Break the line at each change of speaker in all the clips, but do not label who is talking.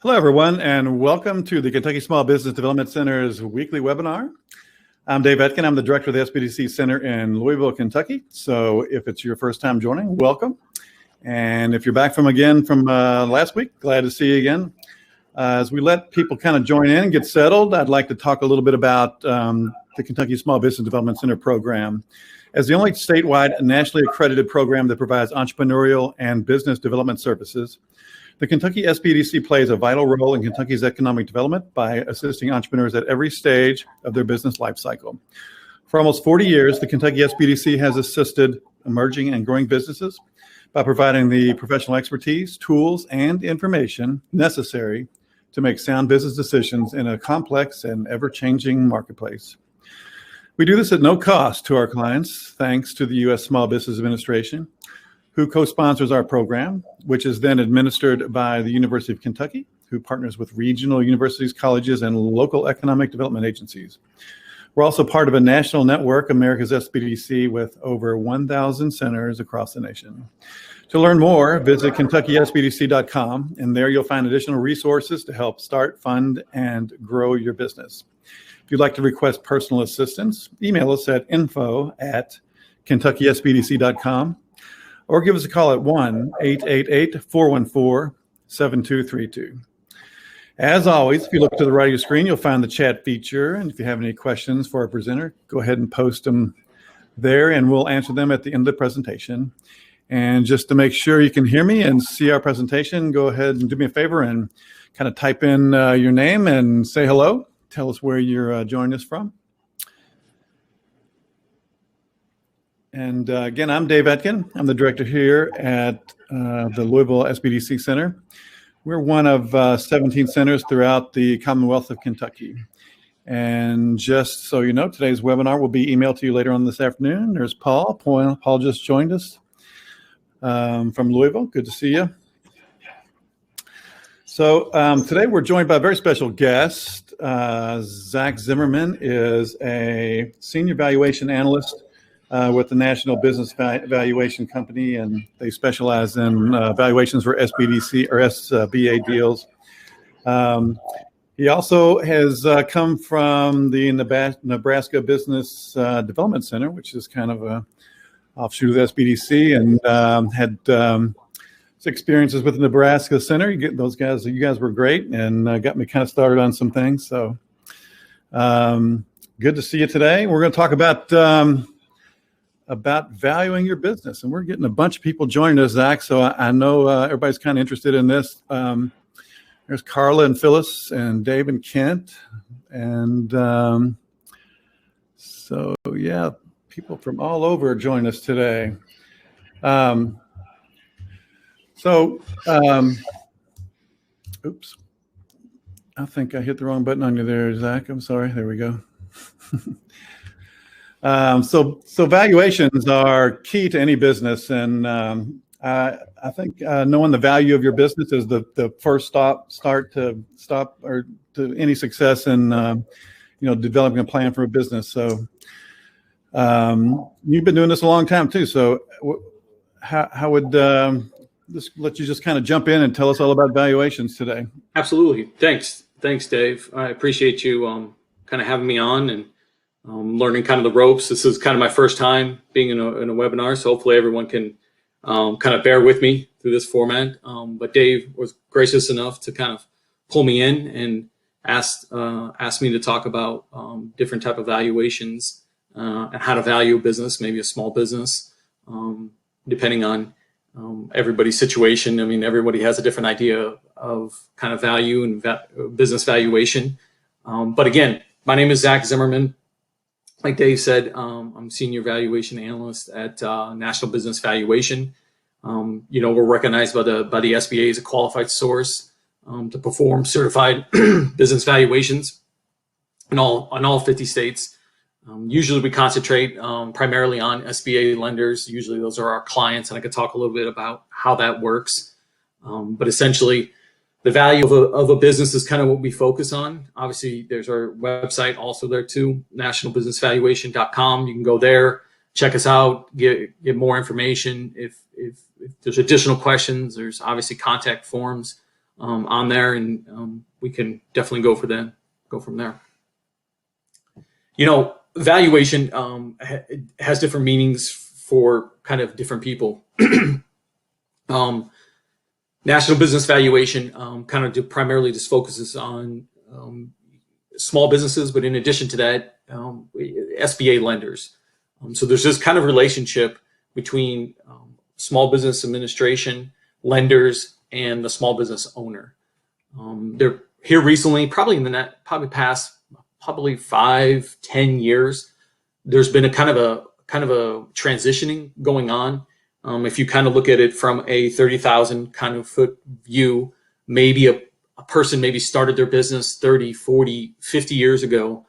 Hello, everyone, and welcome to the Kentucky Small Business Development Center's weekly webinar. I'm Dave Etkin. I'm the director of the SBDC Center in Louisville, Kentucky. So if it's your first time joining, welcome. And if you're back from last week, glad to see you again. As we let people kind of join in and get settled, I'd like to talk a little bit about the Kentucky Small Business Development Center program. As the only statewide nationally accredited program that provides entrepreneurial and business development services, the Kentucky SBDC plays a vital role in Kentucky's economic development by assisting entrepreneurs at every stage of their business life cycle. For almost 40 years, the Kentucky SBDC has assisted emerging and growing businesses by providing the professional expertise, tools, and information necessary to make sound business decisions in a complex and ever-changing marketplace. We do this at no cost to our clients, thanks to the U.S. Small Business Administration, who co-sponsors our program, which is then administered by the University of Kentucky, who partners with regional universities, colleges, and local economic development agencies. We're also part of a national network, America's SBDC, with over 1,000 centers across the nation. To learn more, visit KentuckySBDC.com, and there you'll find additional resources to help start, fund, and grow your business. If you'd like to request personal assistance, email us at info@KentuckySBDC.com. or give us a call at 1-888-414-7232. As always, if you look to the right of your screen, you'll find the chat feature. And if you have any questions for our presenter, go ahead and post them there, and we'll answer them at the end of the presentation. And just to make sure you can hear me and see our presentation, go ahead and do me a favor and kind of type in your name and say hello. Tell us where you're joining us from. And again, I'm Dave Etkin. I'm the director here at the Louisville SBDC Center. We're one of 17 centers throughout the Commonwealth of Kentucky. And just so you know, today's webinar will be emailed to you later on this afternoon. There's Paul. Paul just joined us from Louisville. Good to see you. So today we're joined by a very special guest. Zach Zimmerman is a senior valuation analyst with the National Business Valuation Company, and they specialize in valuations for SBDC or SBA deals. He also has come from the Nebraska Business Development Center, which is kind of a offshoot of the SBDC, and had experiences with the Nebraska Center. You guys were great, and got me kind of started on some things. So good to see you today. We're going to talk about valuing your business, and we're getting a bunch of people joining us, Zach, so I know everybody's kind of interested in this. There's Carla and Phyllis and Dave and Kent, and so yeah, people from all over join us today. Oops, I think I hit the wrong button on you there, Zach. I'm sorry. There we go. So valuations are key to any business, and I think knowing the value of your business is the first start to any success in developing a plan for a business. So you've been doing this a long time too. So how would this let you just kind of jump in and tell us all about valuations today?
Absolutely. Thanks, Dave. I appreciate you kind of having me on and learning kind of the ropes. This is kind of my first time being in a webinar, so hopefully everyone can kind of bear with me through this format. But Dave was gracious enough to kind of pull me in and asked me to talk about different type of valuations and how to value a business, maybe a small business, depending on everybody's situation. I mean, everybody has a different idea of kind of value and business valuation. But again, my name is Zach Zimmerman. Like Dave said, I'm senior valuation analyst at National Business Valuation. We're recognized by the SBA as a qualified source to perform certified business valuations in all 50 states. Usually we concentrate primarily on SBA lenders. Usually those are our clients, and I could talk a little bit about how that works. But essentially, the value of a business is kind of what we focus on. Obviously, there's our website also there too, nationalbusinessvaluation.com. You can go there, check us out, get more information. If there's additional questions, there's obviously contact forms on there, and we can definitely go from there. Valuation has different meanings for kind of different people. National business valuation kind of primarily just focuses on small businesses, but in addition to that, SBA lenders. So there's this kind of relationship between small business administration, lenders, and the small business owner. They're here recently, probably in the past 5-10 years. There's been a kind of a transitioning going on. If you kind of look at it from a 30,000 kind of foot view, maybe a person maybe started their business 30, 40, 50 years ago,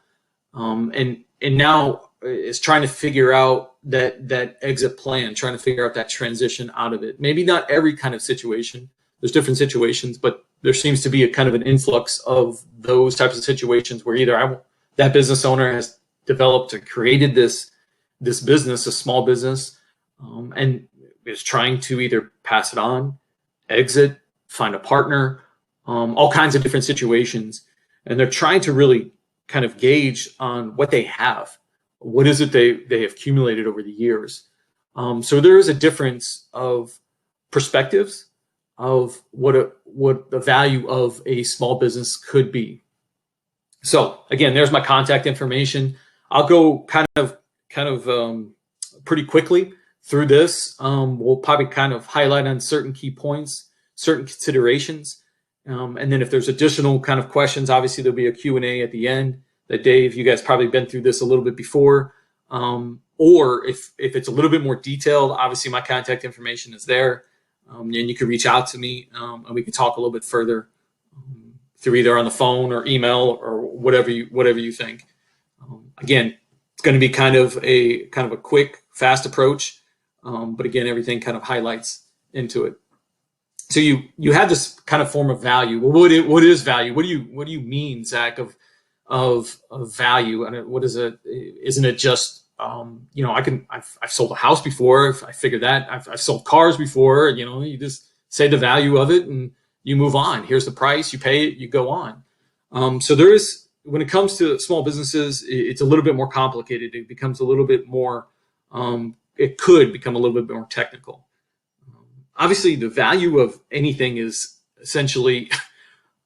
and now is trying to figure out that exit plan, trying to figure out that transition out of it. Maybe not every kind of situation. There's different situations, but there seems to be a kind of an influx of those types of situations where either that business owner has developed or created this business, a small business, and is trying to either pass it on, exit, find a partner, all kinds of different situations. And they're trying to really kind of gauge on what they have. What is it they have accumulated over the years? So there is a difference of perspectives of what the value of a small business could be. So again, there's my contact information. I'll go kind of pretty quickly through this. We'll probably kind of highlight on certain key points, certain considerations. And then if there's additional kind of questions, obviously there'll be a Q&A at the end that Dave, you guys probably been through this a little bit before. Or if it's a little bit more detailed, obviously my contact information is there. And you can reach out to me and we can talk a little bit further through either on the phone or email or whatever you think. Again, it's going to be kind of a quick, fast approach. But again, everything kind of highlights into it. So you have this kind of form of value. Well, what is value? What do you mean, Zach, of value? And what is it? Isn't it just I've sold a house before. I figured that I've sold cars before. You just say the value of it and you move on. Here's the price. You pay it. You go on. So there is, when it comes to small businesses, it's a little bit more complicated. It becomes a little bit more. It could become a little bit more technical. Obviously, the value of anything is essentially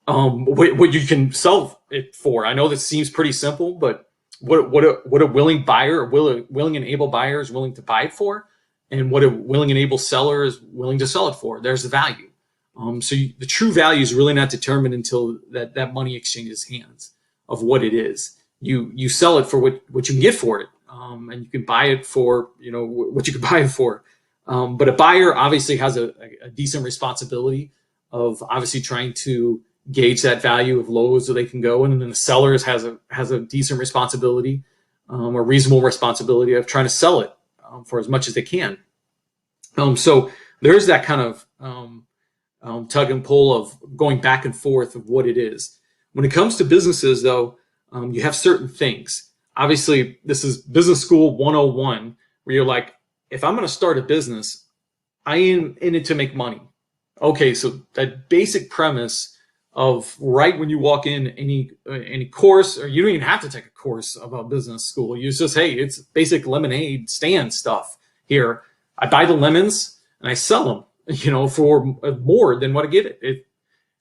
what you can sell it for. I know this seems pretty simple, but what a willing buyer or willing and able buyer is willing to buy it for, and what a willing and able seller is willing to sell it for. There's the value. The true value is really not determined until that money exchanges hands of what it is. You sell it for what you can get for it, and you can buy it for what you can buy it for. But a buyer obviously has a decent responsibility of obviously trying to gauge that value of low as they can go, and then the seller has a decent responsibility, or reasonable responsibility of trying to sell it for as much as they can. So there's that kind of tug and pull of going back and forth of what it is. When it comes to businesses, though, you have certain things. Obviously, this is business school 101, where you're like, if I'm going to start a business, I am in it to make money. Okay, so that basic premise of right when you walk in any course, or you don't even have to take a course about business school. You just, hey, it's basic lemonade stand stuff here. I buy the lemons and I sell them, for more than what I get it.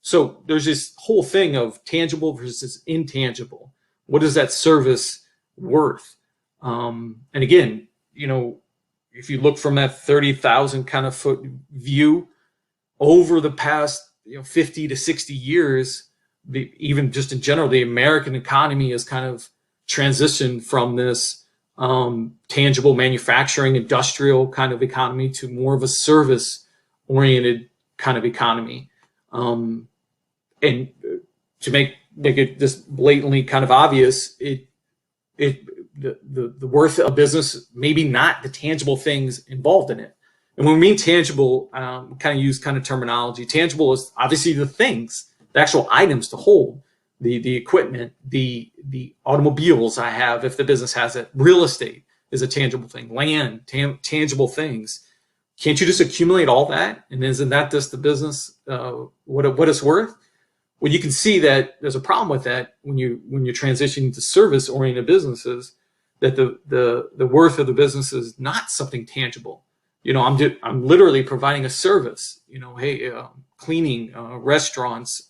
So there's this whole thing of tangible versus intangible. What is that service worth? And again, if you look from that 30,000 kind of foot view over the past 50 to 60 years, even just in general, the American economy has kind of transitioned from this tangible manufacturing, industrial kind of economy to more of a service-oriented kind of economy. And to make it just blatantly kind of obvious, the worth of business, maybe not the tangible things involved in it. And when we mean tangible, we kind of use kind of terminology. Tangible is obviously the things, the actual items to hold, the equipment, the automobiles I have if the business has it. Real estate is a tangible thing. Land, tangible things. Can't you just accumulate all that? And isn't that just the business, what it's worth? Well, you can see that there's a problem with that when you're transitioning to service-oriented businesses, that the worth of the business is not something tangible. I'm literally providing a service. Hey, cleaning, restaurants,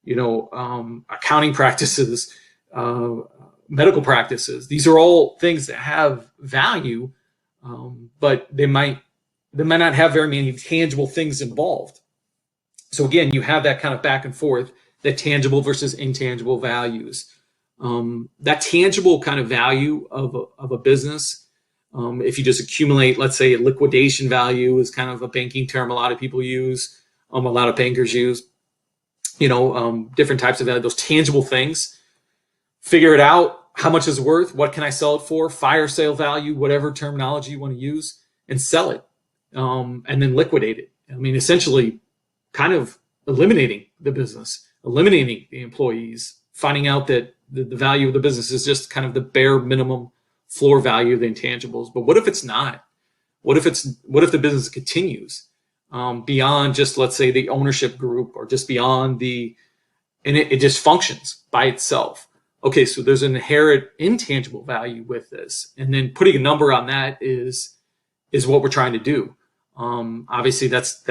accounting practices, medical practices. These are all things that have value, but they might not have very many tangible things involved. So again, you have that kind of back and forth, that tangible versus intangible values. That tangible kind of value of a business, if you just accumulate, let's say, a liquidation value is kind of a banking term a lot of people use, a lot of bankers use, different types of value, those tangible things. Figure it out, how much is it worth, what can I sell it for, fire sale value, whatever terminology you want to use, and sell it, and then liquidate it. Essentially kind of eliminating the business, eliminating the employees, finding out that the value of the business is just kind of the bare minimum floor value of the intangibles. But what if it's not? What if the business continues beyond just, let's say, the ownership group, or just beyond and it just functions by itself? Okay, so there's an inherent intangible value with this, and then putting a number on that is what we're trying to do. Obviously, that's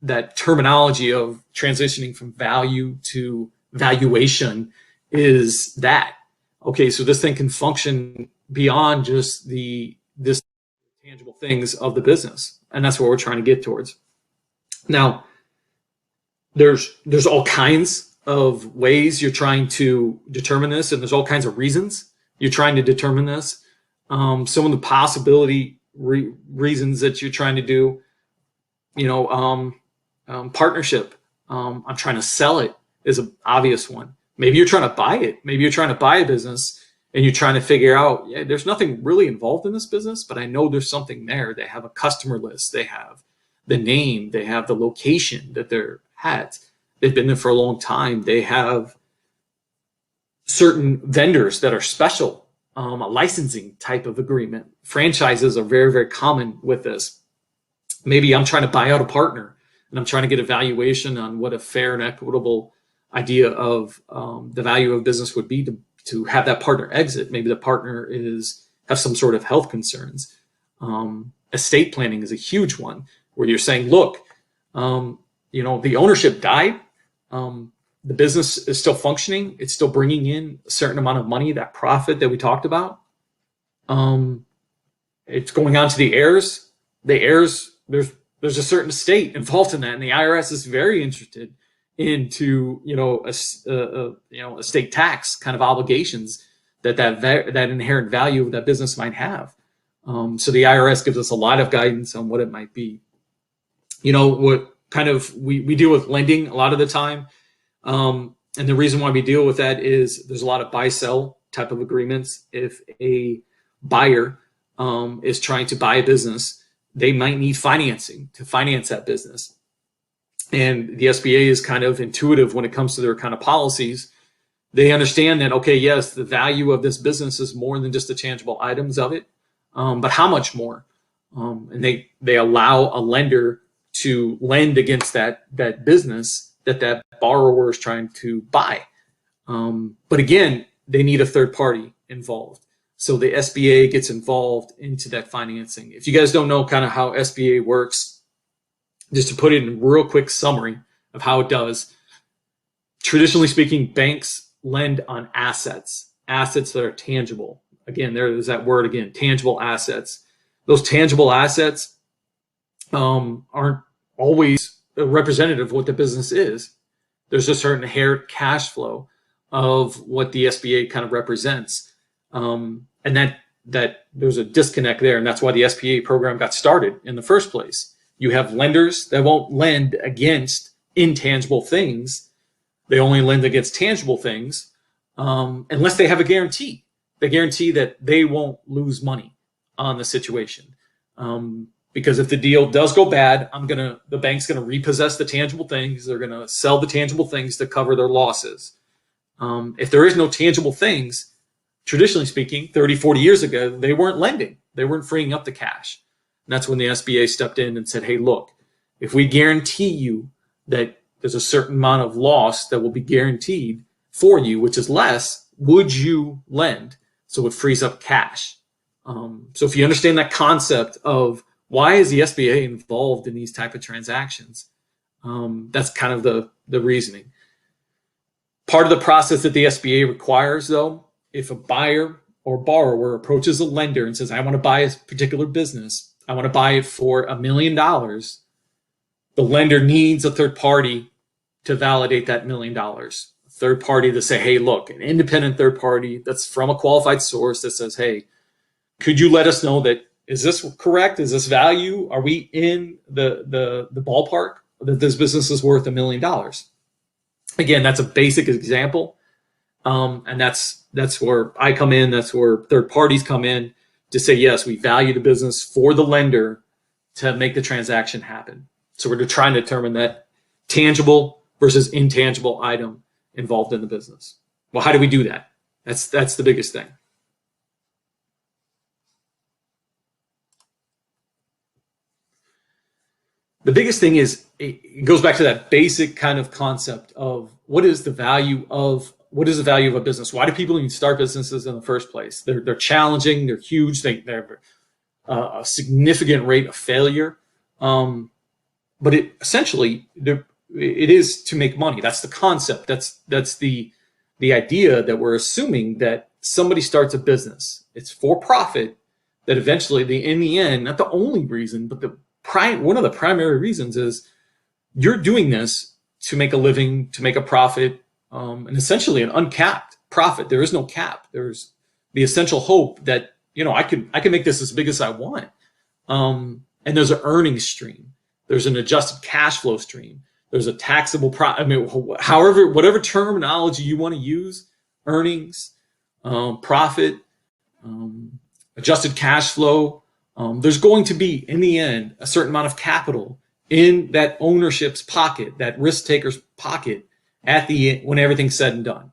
that terminology of transitioning from value to valuation is that. Okay, so this thing can function beyond just this tangible things of the business, and that's what we're trying to get towards. Now, there's all kinds of ways you're trying to determine this, and there's all kinds of reasons you're trying to determine this. Some of the possibility reasons that you're trying to do, partnership. I'm trying to sell it is an obvious one. Maybe you're trying to buy it. Maybe you're trying to buy a business and you're trying to figure out, there's nothing really involved in this business, but I know there's something there. They have a customer list. They have the name. They have the location that they're at. They've been there for a long time. They have certain vendors that are special, a licensing type of agreement. Franchises are very, very common with this. Maybe I'm trying to buy out a partner and I'm trying to get a valuation on what a fair and equitable idea of the value of business would be to have that partner exit. Maybe the partner has some sort of health concerns. Estate planning is a huge one, where you're saying, look, the ownership died. The business is still functioning. It's still bringing in a certain amount of money, that profit that we talked about. It's going on to the heirs. The heirs, there's a certain estate involved in that, and the IRS is very interested into estate tax kind of obligations that inherent value of that business might have. So the IRS gives us a lot of guidance on what it might be. What kind of we deal with lending a lot of the time, and the reason why we deal with that is there's a lot of buy-sell type of agreements. If a buyer is trying to buy a business, they might need financing to finance that business. And the SBA is kind of intuitive when it comes to their kind of policies. They understand that, okay, yes, the value of this business is more than just the tangible items of it, but how much more? And they allow a lender to lend against that business that borrower is trying to buy. But again, they need a third party involved. So the SBA gets involved into that financing. If you guys don't know kind of how SBA works, just to put it in a real quick summary of how it does, traditionally speaking, banks lend on assets that are tangible. Again, there's that word again, tangible assets. Those tangible assets aren't always representative of what the business is. There's a certain inherent cash flow of what the SBA kind of represents. And that there's a disconnect there, and that's why the SBA program got started in the first place. You have lenders that won't lend against intangible things. They only lend against tangible things, unless they have a guarantee. They guarantee that they won't lose money on the situation. Because if the deal does go bad, the bank's gonna repossess the tangible things. They're gonna sell the tangible things to cover their losses. If there is no tangible things, traditionally speaking, 30, 40 years ago, they weren't lending. They weren't freeing up the cash. And that's when the SBA stepped in and said, hey, look, if we guarantee you that there's a certain amount of loss that will be guaranteed for you, which is less, would you lend? So it frees up cash. So if you understand that concept of why is the SBA involved in these type of transactions, that's kind of the reasoning. Part of the process that the SBA requires, though, if a buyer or borrower approaches a lender and says, I want to buy a particular business, I want to buy it for $1 million, the lender needs a third party to validate that $1 million. A third party to say, hey, look, an independent third party that's from a qualified source that says, hey, could you let us know that, is this correct? Is this value? Are we in the ballpark that this business is worth $1 million? Again, that's a basic example. And that's where I come in. That's where third parties come in to say, yes, we value the business for the lender to make the transaction happen. So we're trying to determine that tangible versus intangible item involved in the business. Well, how do we do that? That's the biggest thing. The biggest thing is it goes back to that basic kind of concept of what is the value of a business? Why do people even start businesses in the first place? They're challenging, they're huge, they have a significant rate of failure. But it essentially it is to make money. That's the concept. That's the idea that we're assuming that somebody starts a business. It's for profit. That eventually, in the end, not the only reason, but one of the primary reasons is you're doing this to make a living, to make a profit, and essentially an uncapped profit. There is no cap. There's the essential hope that I can make this as big as I want. And there's an earnings stream. There's an adjusted cash flow stream. There's a taxable whatever terminology you want to use, earnings, profit, adjusted cash flow. There's going to be, in the end, a certain amount of capital in that ownership's pocket, that risk taker's pocket at the end, when everything's said and done.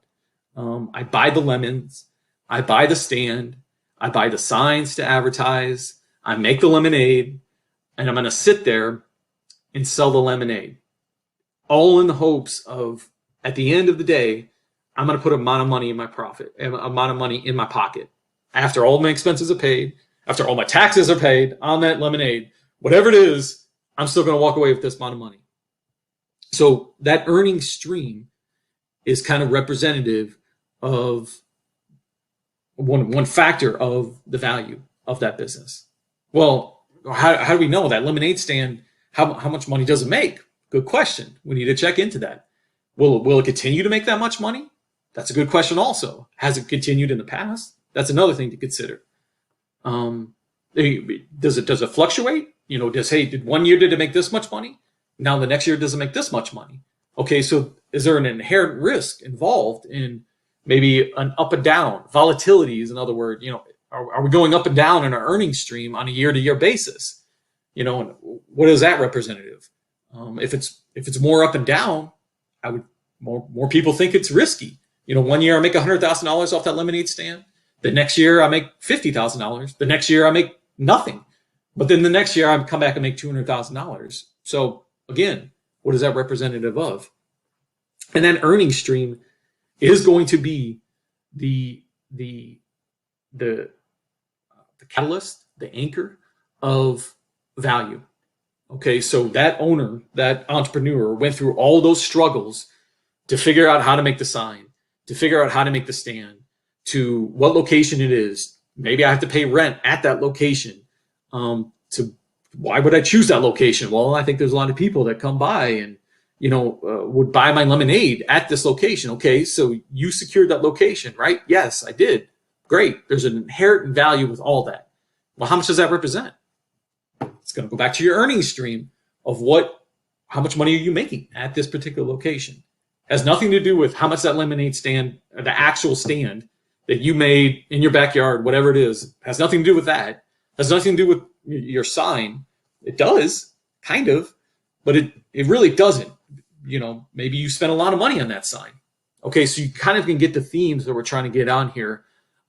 I buy the lemons, I buy the stand, I buy the signs to advertise, I make the lemonade, and I'm going to sit there and sell the lemonade, all in the hopes of, at the end of the day, I'm going to put an amount of money in my profit, an amount of money in my pocket. After all my expenses are paid, after all my taxes are paid on that lemonade, whatever it is, I'm still going to walk away with this amount of money. So that earnings stream is kind of representative of one factor of the value of that business. Well, how do we know that lemonade stand, how much money does it make? Good question. We need to check into that. Will it continue to make that much money? That's a good question also. Has it continued in the past? That's another thing to consider. Does it fluctuate? Did 1 year did it make this much money? Now the next year doesn't make this much money. Okay, so is there an inherent risk involved in maybe an up and down? Volatility is another word. Are we going up and down in our earnings stream on a year-to-year basis? And what is that representative? If it's more up and down, more people think it's risky. 1 year I make $100,000 off that lemonade stand. The next year I make $50,000. The next year I make nothing. But then the next year I come back and make $200,000. So again, what is that representative of? And that earnings stream is going to be the catalyst, the anchor of value. Okay, so that owner, that entrepreneur went through all those struggles to figure out how to make the sign, to figure out how to make the stand, to what location it is. Maybe I have to pay rent at that location. Why would I choose that location? Well, I think there's a lot of people that come by and would buy my lemonade at this location. Okay, so you secured that location, right? Yes, I did. Great. There's an inherent value with all that. Well, how much does that represent? It's going to go back to your earnings stream of how much money are you making at this particular location. Has nothing to do with how much that lemonade stand, or the actual stand that you made in your backyard, whatever it is, has nothing to do with that. Has nothing to do with your sign. It does, kind of, but it really doesn't. Maybe you spent a lot of money on that sign. Okay, so you kind of can get the themes that we're trying to get on here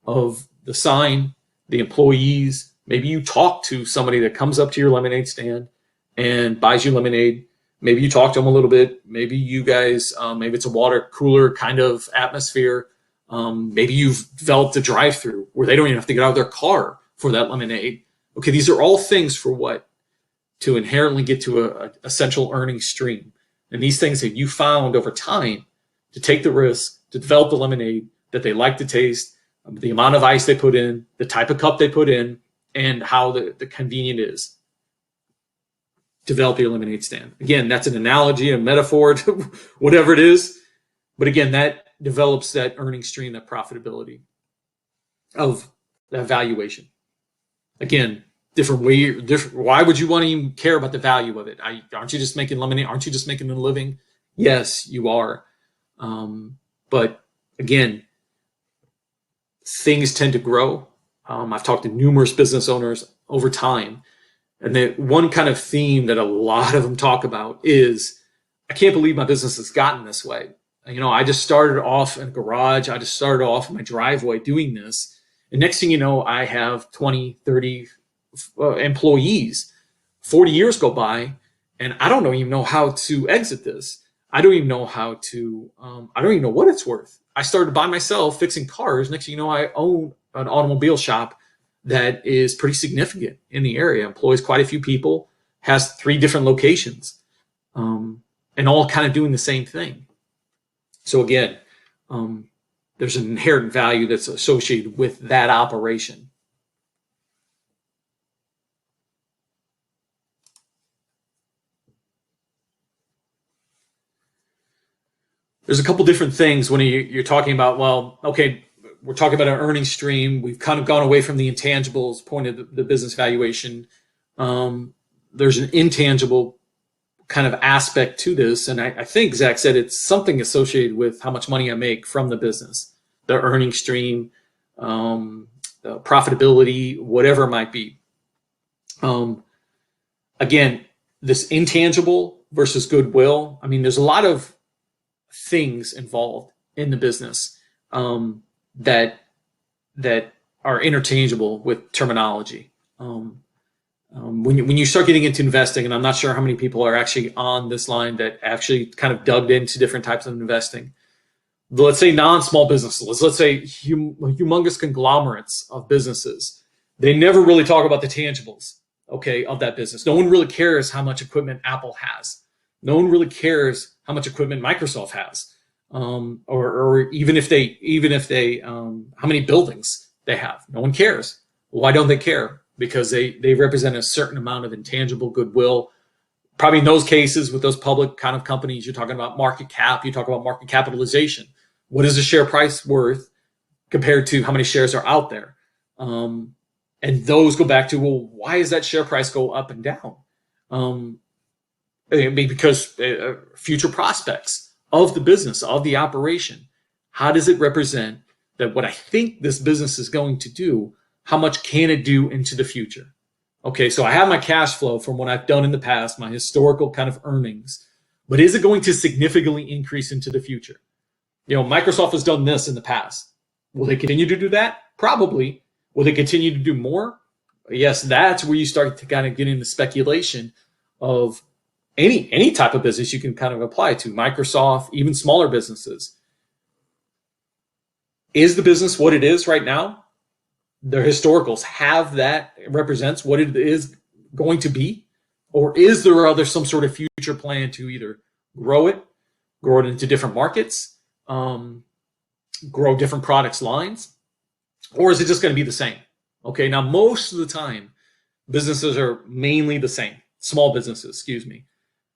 of the sign, the employees, Maybe you talk to somebody that comes up to your lemonade stand and buys you lemonade. Maybe you talk to them a little bit. Maybe you guys, maybe it's a water cooler kind of atmosphere. Maybe you've developed a drive-through where they don't even have to get out of their car for that lemonade. Okay, these are all things for what? To inherently get to a essential earning stream. And these things that you found over time to take the risk to develop the lemonade that they like to taste, the amount of ice they put in, the type of cup they put in, and how the convenient is. Develop your lemonade stand. Again, that's an analogy, a metaphor, whatever it is. But again, that develops that earning stream, that profitability of that valuation. Again, different way. Why would you want to even care about the value of it? Aren't you just making lemonade? Aren't you just making a living? Yes, you are. But again, things tend to grow. I've talked to numerous business owners over time, and the one kind of theme that a lot of them talk about is, I can't believe my business has gotten this way. I just started off in a garage. I just started off in my driveway doing this. And next thing you know, I have 20, 30 employees. 40 years go by, and I don't even know how to exit this. I don't even know how to, I don't even know what it's worth. I started by myself fixing cars. Next thing you know, I own an automobile shop that is pretty significant in the area, employs quite a few people, has 3 different locations, and all kind of doing the same thing. So again, there's an inherent value that's associated with that operation. There's a couple different things when you're talking about, well, okay, we're talking about an earnings stream. We've kind of gone away from the intangibles point of the business valuation. There's an intangible kind of aspect to this. And I think Zach said it's something associated with how much money I make from the business, the earnings stream, the profitability, whatever it might be. Again, this intangible versus goodwill. I mean, there's a lot of things involved in the business that are interchangeable with terminology. When you start getting into investing, and I'm not sure how many people are actually on this line that actually kind of dug into different types of investing. But let's say non-small businesses. Let's say humongous conglomerates of businesses. They never really talk about the tangibles, okay, of that business. No one really cares how much equipment Apple has. No one really cares how much equipment Microsoft has, or even if they how many buildings they have. No one cares. Why don't they care? Because they represent a certain amount of intangible goodwill. Probably in those cases with those public kind of companies, you're talking about market cap. You talk about market capitalization. What is the share price worth compared to how many shares are out there? And those go back to, well, why does that share price go up and down? Because future prospects of the business, of the operation, how does it represent that what I think this business is going to do, how much can it do into the future? Okay, so I have my cash flow from what I've done in the past, my historical kind of earnings, but is it going to significantly increase into the future? Microsoft has done this in the past. Will they continue to do that? Probably. Will they continue to do more? Yes, that's where you start to kind of get into speculation of any type of business you can kind of apply to. Microsoft, even smaller businesses. Is the business what it is right now? Their historicals have that, it represents what it is going to be? Or is there some sort of future plan to either grow it into different markets, grow different products lines, or is it just going to be the same? Okay, now most of the time, businesses are mainly the same. Small businesses, excuse me.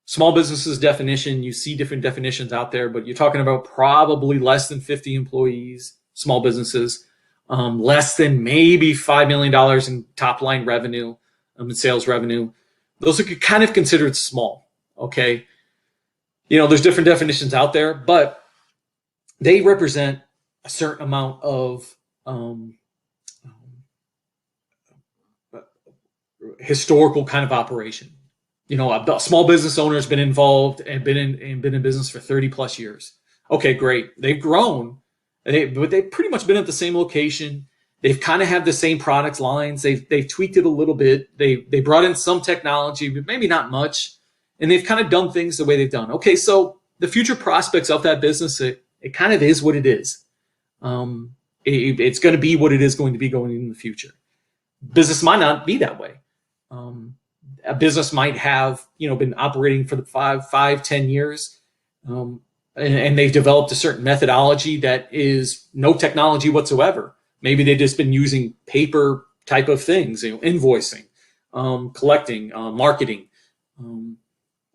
Small businesses definition, you see different definitions out there, but you're talking about probably less than 50 employees, small businesses, less than maybe $5 million in top line revenue, in sales revenue. Those are kind of considered small, okay? There's different definitions out there, but they represent a certain amount of historical kind of operation. A small business owner has been involved and been in business for 30 plus years. Okay, great. They've grown, but they've pretty much been at the same location. They've kind of have the same product lines. They've tweaked it a little bit. They brought in some technology, but maybe not much. And they've kind of done things the way they've done. Okay, so the future prospects of that business, it kind of is what it is. It's going to be what it is going to be going in the future. Business might not be that way. A business might have, been operating for the 10 years, and they've developed a certain methodology that is no technology whatsoever. Maybe they've just been using paper type of things, invoicing, collecting, marketing.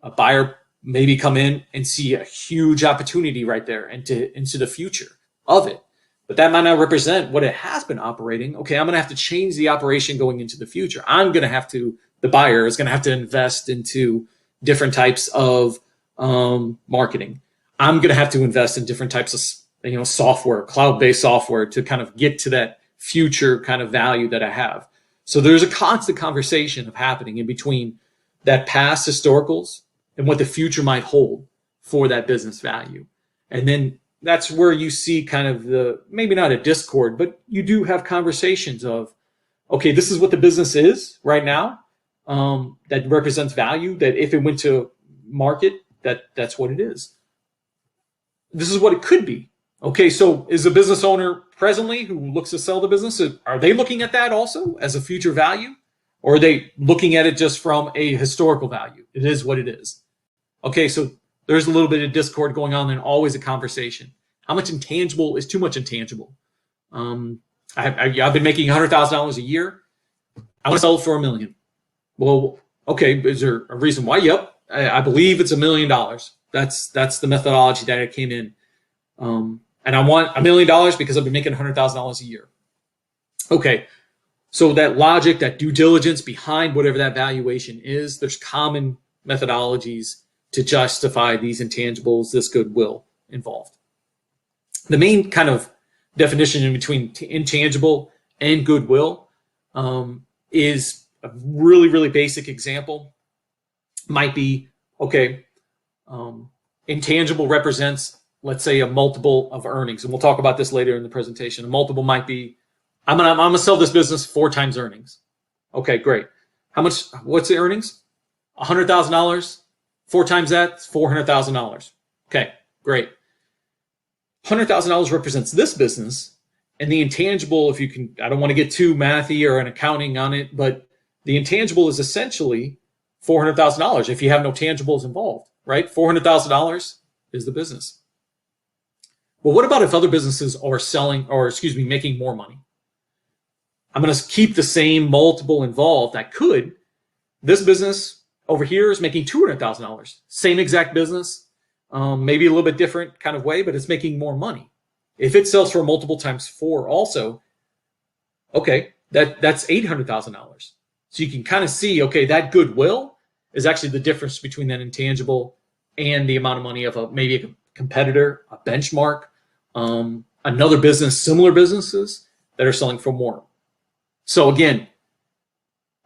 A buyer maybe come in and see a huge opportunity right there into the future of it. But that might not represent what it has been operating. Okay, I'm going to have to change the operation going into the future. The buyer is going to have to invest into different types of marketing. I'm going to have to invest in different types of software, cloud-based software, to kind of get to that future kind of value that I have. So there's a constant conversation of happening in between that past historicals and what the future might hold for that business value. And then that's where you see kind of maybe not a discord, but you do have conversations of, okay, this is what the business is right now, that represents value, that if it went to market, that's what it is. This is what it could be. Okay, so is a business owner presently who looks to sell the business, are they looking at that also as a future value? Or are they looking at it just from a historical value? It is what it is. Okay, so there's a little bit of discord going on and always a conversation. How much intangible is too much intangible? I've been making $100,000 a year. I want to sell it for $1 million. Well, okay, is there a reason why? Yep, I believe it's $1 million. That's the methodology that I came in. And I want $1 million because I've been making $100,000 a year. Okay, so that logic, that due diligence behind whatever that valuation is, there's common methodologies to justify these intangibles, this goodwill involved. The main kind of definition in between intangible and goodwill is a really, really basic example. Might be, okay, intangible represents, let's say, a multiple of earnings. And we'll talk about this later in the presentation. A multiple might be, I'm gonna sell this business 4 times earnings. Okay, great. What's the earnings? $100,000. 4 times that, $400,000. Okay, great. $100,000 represents this business, and the intangible, if you can, I don't want to get too mathy or an accounting on it, but the intangible is essentially $400,000 if you have no tangibles involved, right? $400,000 is the business. Well, what about if other businesses are making more money? I'm going to keep the same multiple involved. This business over here is making $200,000. Same exact business, maybe a little bit different kind of way, but it's making more money. If it sells for multiple times 4 also, okay, that's $800,000. So you can kind of see, okay, that goodwill is actually the difference between that intangible and the amount of money of maybe a competitor, a benchmark, another business, similar businesses that are selling for more. So again,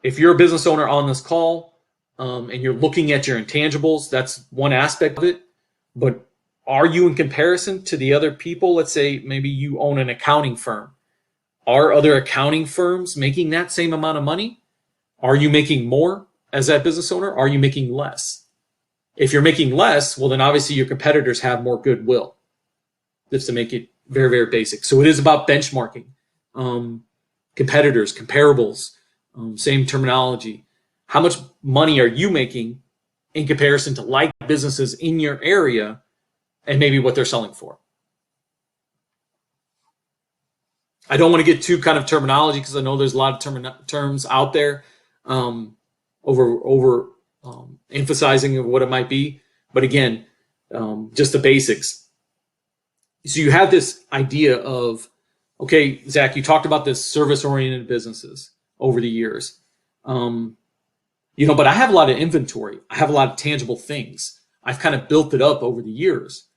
if you're a business owner on this call, and you're looking at your intangibles, that's one aspect of it. But are you in comparison to the other people? Let's say maybe you own an accounting firm. Are other accounting firms making that same amount of money? Are you making more as that business owner? Are you making less? If you're making less, well, then obviously your competitors have more goodwill. Just to make it very, very basic. So it is about benchmarking. Competitors, comparables, same terminology. How much money are you making in comparison to like businesses in your area and maybe what they're selling for? I don't want to get too kind of terminology because I know there's a lot of terms out there over emphasizing of what it might be. But again, just the basics. So you have this idea of, okay, Zach, you talked about this service-oriented businesses over the years. But I have a lot of inventory. I have a lot of tangible things. I've kind of built it up over the years.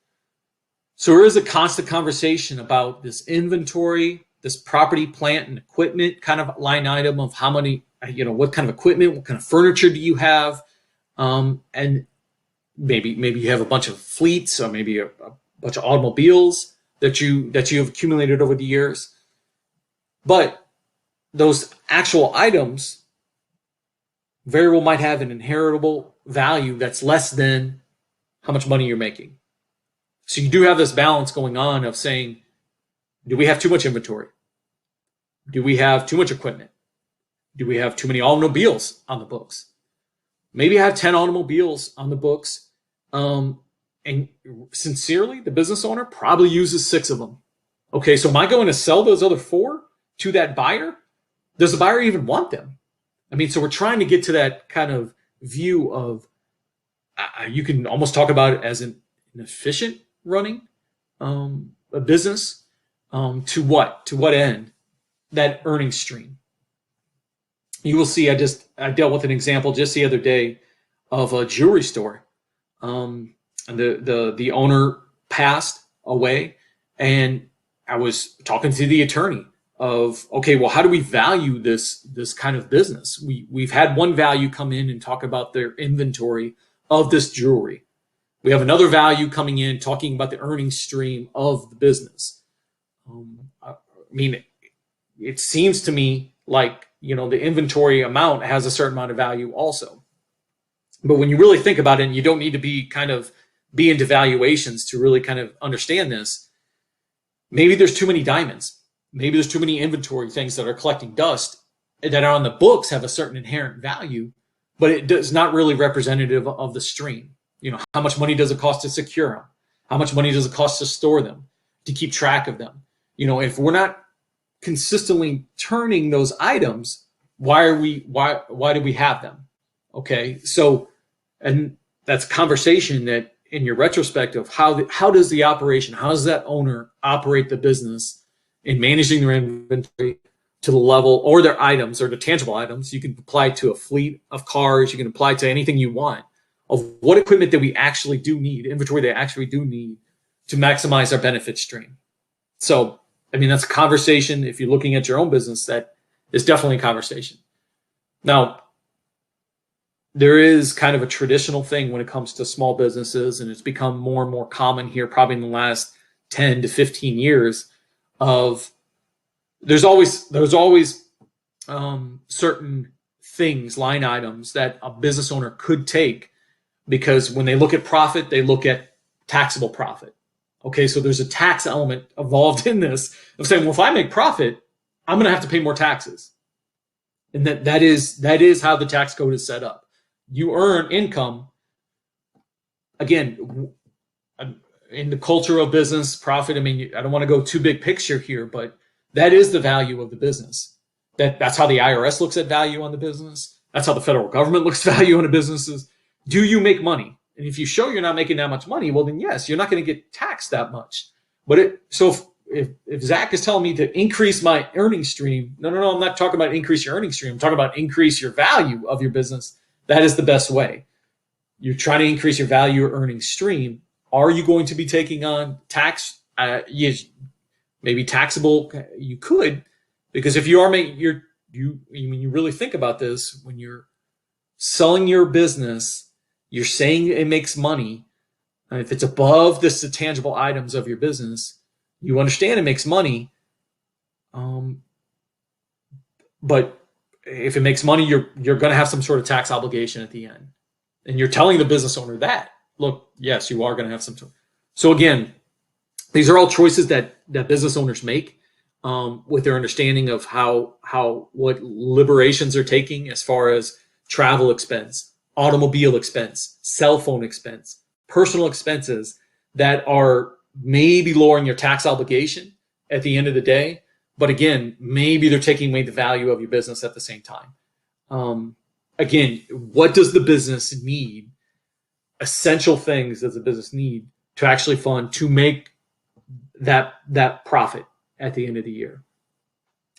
So there is a constant conversation about this inventory, this property, plant, and equipment kind of line item of how many, what kind of equipment, what kind of furniture do you have? And maybe you have a bunch of fleets or maybe a bunch of automobiles that you have accumulated over the years. But those actual items very well might have an inheritable value that's less than how much money you're making. So you do have this balance going on of saying, do we have too much inventory? Do we have too much equipment? Do we have too many automobiles on the books? Maybe I have 10 automobiles on the books. And sincerely, the business owner probably uses 6 of them. Okay, so am I going to sell those other 4 to that buyer? Does the buyer even want them? I mean, so we're trying to get to that kind of view of, you can almost talk about it as an efficient running a business. To what? To what end? That earning stream. You will see, I dealt with an example just the other day of a jewelry store. And the owner passed away, and I was talking to the attorney of, okay, well, how do we value this kind of business? We've had one value come in and talk about their inventory of this jewelry. We have another value coming in talking about the earning stream of the business. I mean, it seems to me like, the inventory amount has a certain amount of value also. But when you really think about it, and you don't need to be into valuations to really kind of understand this, maybe there's too many diamonds. Maybe there's too many inventory things that are collecting dust that are on the books have a certain inherent value, but it is not really representative of the stream. How much money does it cost to secure them? How much money does it cost to store them, to keep track of them? If we're not consistently turning those items, why do we have them? Okay, so, and that's a conversation that in your retrospect of how does the operation, how does that owner operate the business in managing their inventory to the level, or their items, or the tangible items. You can apply to a fleet of cars, you can apply to anything you want, of what equipment that we actually do need, inventory they actually do need to maximize our benefit stream. So, I mean, that's a conversation. If you're looking at your own business, that is definitely a conversation. Now, there is kind of a traditional thing when it comes to small businesses, and it's become more and more common here, probably in the last 10 to 15 years, of there's always certain things, line items that a business owner could take, because when they look at profit, they look at taxable profit. Okay, so there's a tax element involved in this of saying, well, if I make profit, I'm going to have to pay more taxes. And that is how the tax code is set up. You earn income, again, in the culture of business, profit. I mean, I don't want to go too big picture here, but that is the value of the business. That's how the IRS looks at value on the business. That's how the federal government looks at value on the businesses. Do you make money? And if you show you're not making that much money, well, then yes, you're not going to get taxed that much. But if Zach is telling me to increase my earning stream, no, I'm not talking about increase your earning stream. I'm talking about increase your value of your business. That is the best way. You're trying to increase your value or earning stream. Are you going to be taking on tax? Yes, maybe taxable. You could, because if you are making when you really think about this, when you're selling your business, you're saying it makes money. And if it's above the tangible items of your business, you understand it makes money. But if it makes money, you're going to have some sort of tax obligation at the end. And you're telling the business owner that, look, yes, you are going to have some. So again, these are all choices that business owners make with their understanding of what liberations are taking as far as travel expense, automobile expense, cell phone expense, personal expenses that are maybe lowering your tax obligation at the end of the day. But again, maybe they're taking away the value of your business at the same time. Again, what does the business need? Essential things does the business need to actually fund to make that profit at the end of the year?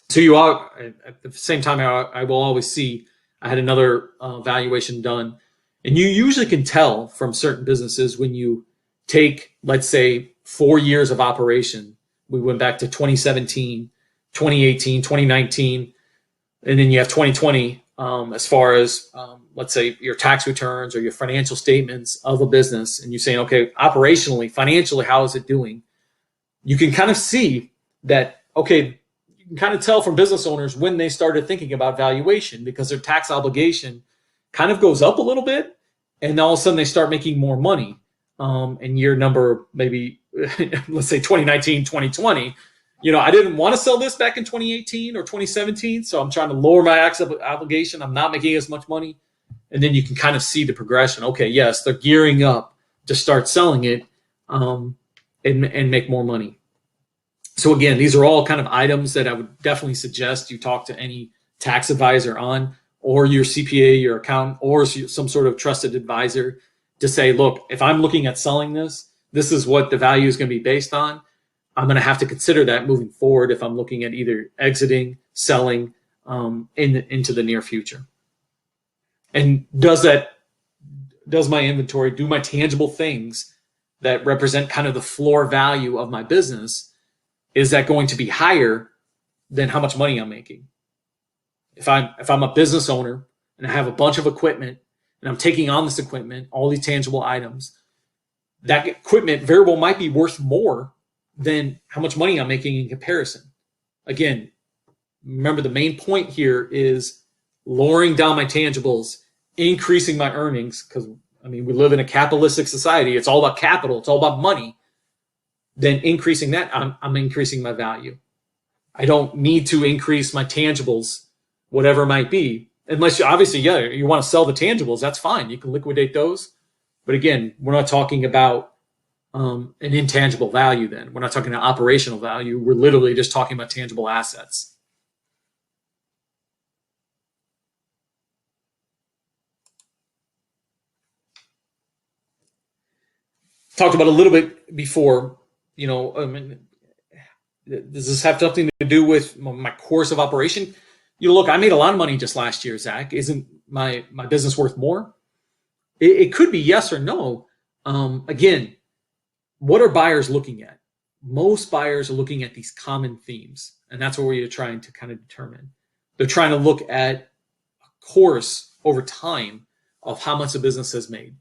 So you are, at the same time, I will always see, I had another valuation done, and you usually can tell from certain businesses when you take, let's say, 4 years of operation. We went back to 2017, 2018, 2019, and then you have 2020 as far as, let's say, your tax returns or your financial statements of a business, and you're saying, okay, operationally, financially, how is it doing? You can kind of see that, okay, you can kind of tell from business owners when they started thinking about valuation, because their tax obligation kind of goes up a little bit, and all of a sudden they start making more money. In year number, maybe let's say 2019, 2020, I didn't want to sell this back in 2018 or 2017, so I'm trying to lower my tax obligation. I'm not making as much money. And then you can kind of see the progression. Okay, yes, they're gearing up to start selling it and make more money. So again, these are all kind of items that I would definitely suggest you talk to any tax advisor on, or your CPA, your accountant, or some sort of trusted advisor to say, look, if I'm looking at selling this, this is what the value is going to be based on. I'm going to have to consider that moving forward if I'm looking at either exiting, selling into the near future. And does my inventory, do my tangible things that represent kind of the floor value of my business, is that going to be higher than how much money I'm making? If I'm a business owner and I have a bunch of equipment and I'm taking on this equipment, all these tangible items, that equipment very well might be worth more than how much money I'm making in comparison. Again, remember the main point here is lowering down my tangibles, increasing my earnings, because we live in a capitalistic society. It's all about capital. It's all about money. Then increasing that, I'm increasing my value. I don't need to increase my tangibles, whatever it might be, unless you want to sell the tangibles. That's fine. You can liquidate those. But again, we're not talking about an intangible value then. We're not talking about operational value. We're literally just talking about tangible assets. Talked about a little bit before, does this have something to do with my course of operation? Look, I made a lot of money just last year, Zach. Isn't my business worth more? It could be yes or no. Again, what are buyers looking at? Most buyers are looking at these common themes, and that's what we're trying to kind of determine. They're trying to look at a course over time of how much the business has made.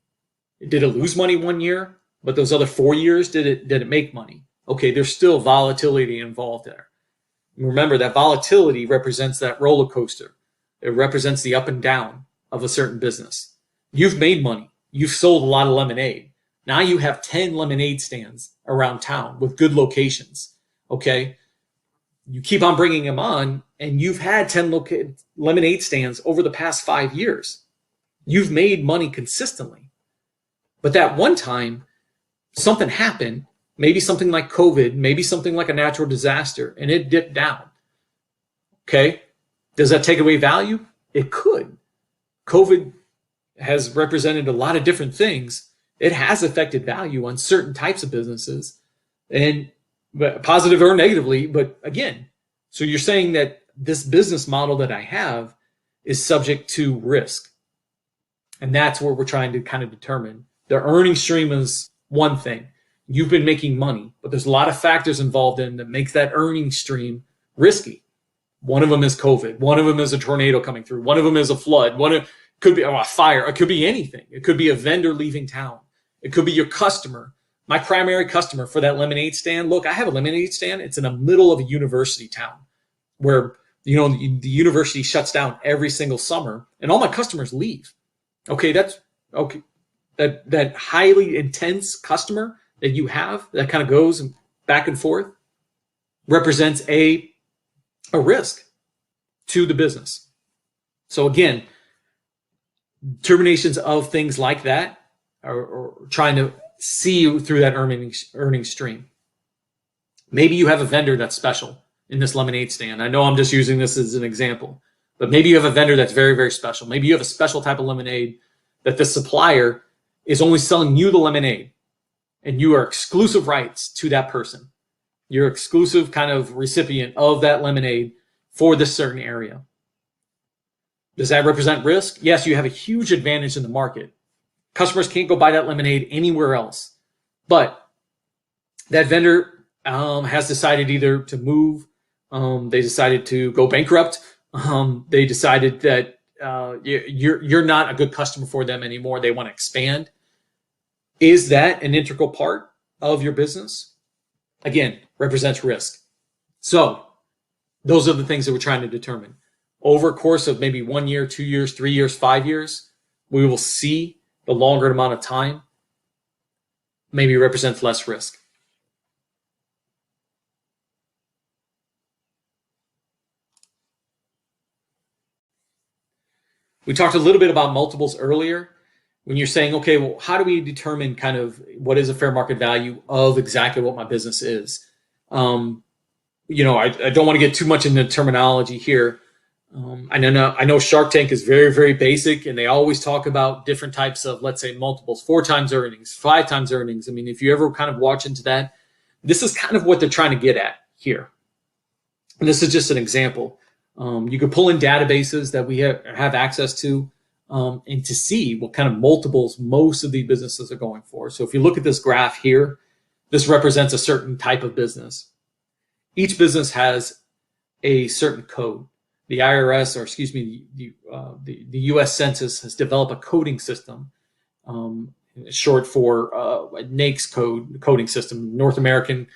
Did it lose money one year, but those other 4 years, did it make money? Okay, there's still volatility involved there. Remember that volatility represents that roller coaster. It represents the up and down of a certain business. You've made money. You've sold a lot of lemonade. Now you have 10 lemonade stands around town with good locations. Okay. You keep on bringing them on, and you've had 10 lemonade stands over the past 5 years. You've made money consistently. But that one time, something happened, maybe something like COVID, maybe something like a natural disaster, and it dipped down. Okay. Does that take away value? It could. COVID has represented a lot of different things. It has affected value on certain types of businesses, and positive or negatively. But again, so you're saying that this business model that I have is subject to risk. And that's what we're trying to kind of determine. The earning stream is one thing. You've been making money, but there's a lot of factors involved in that makes that earning stream risky. One of them is COVID. One of them is a tornado coming through. One of them is a flood. Could be a fire. It could be anything. It could be a vendor leaving town. It could be your customer. My primary customer for that lemonade stand. Look, I have a lemonade stand. It's in the middle of a university town where, the university shuts down every single summer and all my customers leave. Okay, that's okay. That highly intense customer that you have that kind of goes back and forth represents a risk to the business. So again, terminations of things like that are trying to see you through that earning stream. Maybe you have a vendor that's special in this lemonade stand. I know I'm just using this as an example, but maybe you have a vendor that's very, very special. Maybe you have a special type of lemonade that the supplier is only selling you the lemonade, and you are exclusive rights to that person. You're exclusive kind of recipient of that lemonade for this certain area. Does that represent risk? Yes, you have a huge advantage in the market. Customers can't go buy that lemonade anywhere else. But that vendor has decided either to move, they decided to go bankrupt, they decided that you're not a good customer for them anymore. They want to expand. Is that an integral part of your business? Again, represents risk. So Those are the things that we're trying to determine. Over a course of maybe 1 year, 2 years, 3 years, 5 years, we will see the longer amount of time maybe represents less risk. We talked a little bit about multiples earlier. When you're saying, okay, well, how do we determine kind of what is a fair market value of exactly what my business is? I don't want to get too much into terminology here. I know Shark Tank is very, very basic, and they always talk about different types of, let's say, multiples, 4 times earnings, 5 times earnings. I mean, if you ever kind of watch into that, this is kind of what they're trying to get at here. And this is just an example. You can pull in databases that we have access to and to see what kind of multiples most of these businesses are going for. So if you look at this graph here, this represents a certain type of business. Each business has a certain code. The IRS, or excuse me, the U.S. Census has developed a coding system, short for NAICS coding system, North American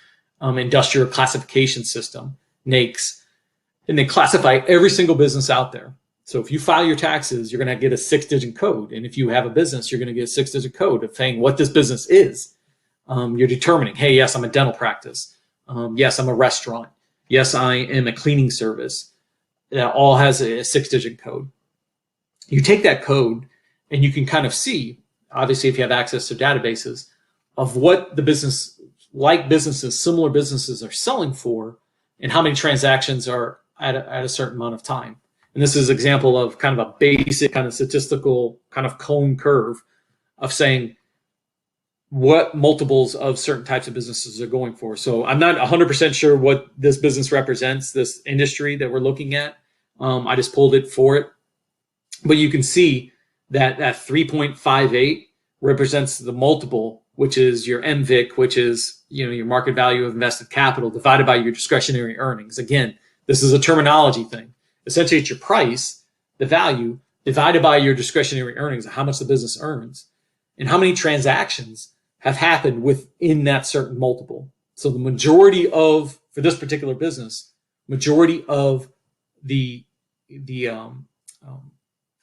Industrial Classification System, NAICS. And they classify every single business out there. So if you file your taxes, you're going to get a 6-digit code. And if you have a business, you're going to get a 6-digit code of saying what this business is. You're determining, hey, yes, I'm a dental practice. Yes, I'm a restaurant. Yes, I am a cleaning service. That all has a 6-digit code. You take that code and you can kind of see, obviously, if you have access to databases, of what the businesses, similar businesses are selling for and how many transactions are at a certain amount of time. And this is an example of kind of a basic kind of statistical kind of cone curve of saying what multiples of certain types of businesses are going for. So I'm not 100% sure what this business represents, this industry that we're looking at. I just pulled it for it. But you can see that 3.58 represents the multiple, which is your MVIC, which is your market value of invested capital divided by your discretionary earnings. Again, this is a terminology thing. Essentially, it's your price, the value, divided by your discretionary earnings, how much the business earns, and how many transactions have happened within that certain multiple. So the majority of, for this particular business, majority of the